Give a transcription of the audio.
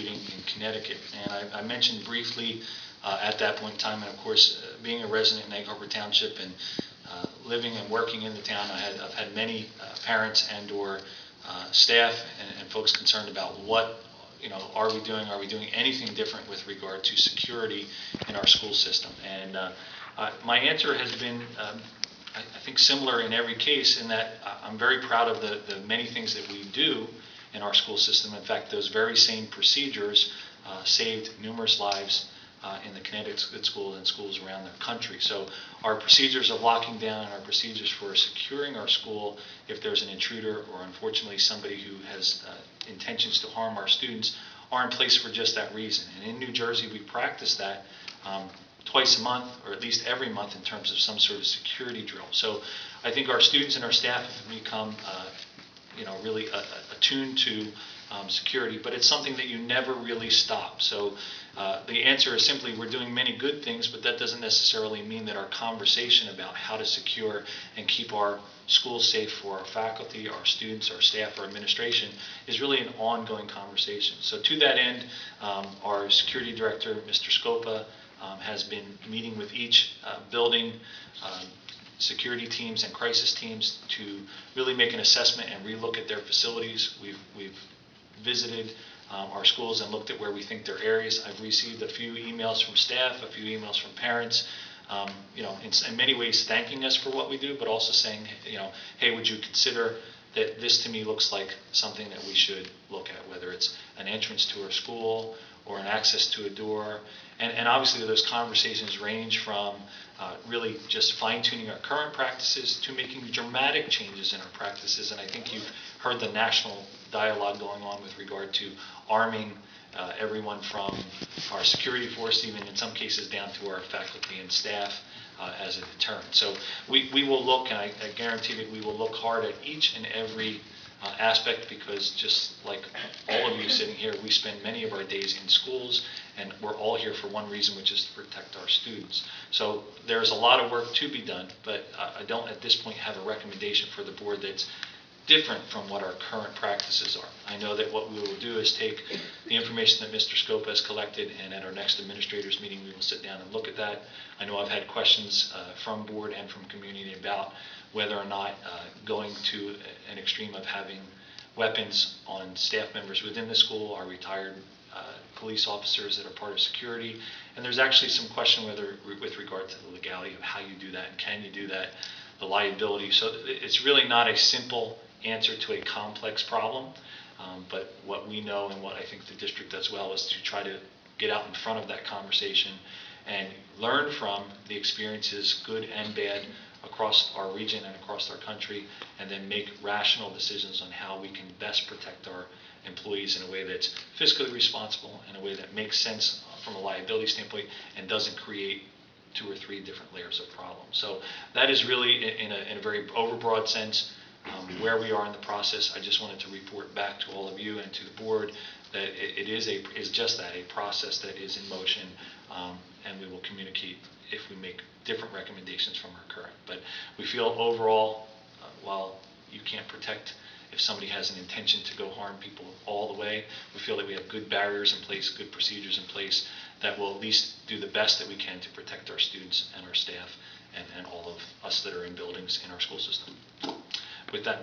including in Connecticut. And I mentioned briefly at that point in time, and of course, being a resident in Egg Harbor Township and living and working in the town, I've had many parents and or staff and folks concerned about what, are we doing anything different with regard to security in our school system? And my answer has been, I think, similar in every case, in that I'm very proud of the many things that we do in our school system. In fact, those very same procedures saved numerous lives in the Connecticut schools and schools around the country. So our procedures of locking down and our procedures for securing our school if there's an intruder or unfortunately somebody who has intentions to harm our students are in place for just that reason. And in New Jersey, we practice that twice a month, or at least every month, in terms of some sort of security drill. So I think our students and our staff have become really attuned to security, but it's something that you never really stop. So the answer is simply, we're doing many good things, but that doesn't necessarily mean that our conversation about how to secure and keep our schools safe for our faculty, our students, our staff, our administration is really an ongoing conversation. So to that end, our security director, Mr. Scopa, has been meeting with each building security teams and crisis teams to really make an assessment and relook at their facilities. We've visited our schools and looked at where we think there are areas. I've received a few emails from staff, a few emails from parents, in many ways thanking us for what we do, but also saying, hey, would you consider that this to me looks like something that we should look at, whether it's an entrance to our school or an access to a door. And obviously those conversations range from really just fine-tuning our current practices to making dramatic changes in our practices. And I think you've heard the national dialogue going on with regard to arming everyone from our security force, even in some cases down to our faculty and staff as a deterrent. So we will look, and I guarantee that we will look hard at each and every aspect, because just like all of you sitting here, we spend many of our days in schools, and we're all here for one reason, which is to protect our students. So there's a lot of work to be done, but I don't at this point have a recommendation for the board that's different from what our current practices are. I know that what we will do is take the information that Mr. Scopa has collected, and at our next administrators meeting we will sit down and look at that. I know I've had questions from board and from community about whether or not going to an extreme of having weapons on staff members within the school, our retired police officers that are part of security. And there's actually some question whether, with regard to the legality of how you do that and can you do that, the liability. So it's really not a simple answer to a complex problem, but what we know and what I think the district does well is to try to get out in front of that conversation and learn from the experiences, good and bad, across our region and across our country, and then make rational decisions on how we can best protect our employees in a way that's fiscally responsible, in a way that makes sense from a liability standpoint and doesn't create 2 or 3 different layers of problems. So that is really, in a very overbroad sense, where we are in the process. I just wanted to report back to all of you and to the board that it is just that, a process that is in motion, and we will communicate if we make different recommendations from our current. But we feel overall, while you can't protect if somebody has an intention to go harm people all the way, we feel that we have good barriers in place, good procedures in place that will at least do the best that we can to protect our students and our staff and all of us that are in buildings in our school system. With that,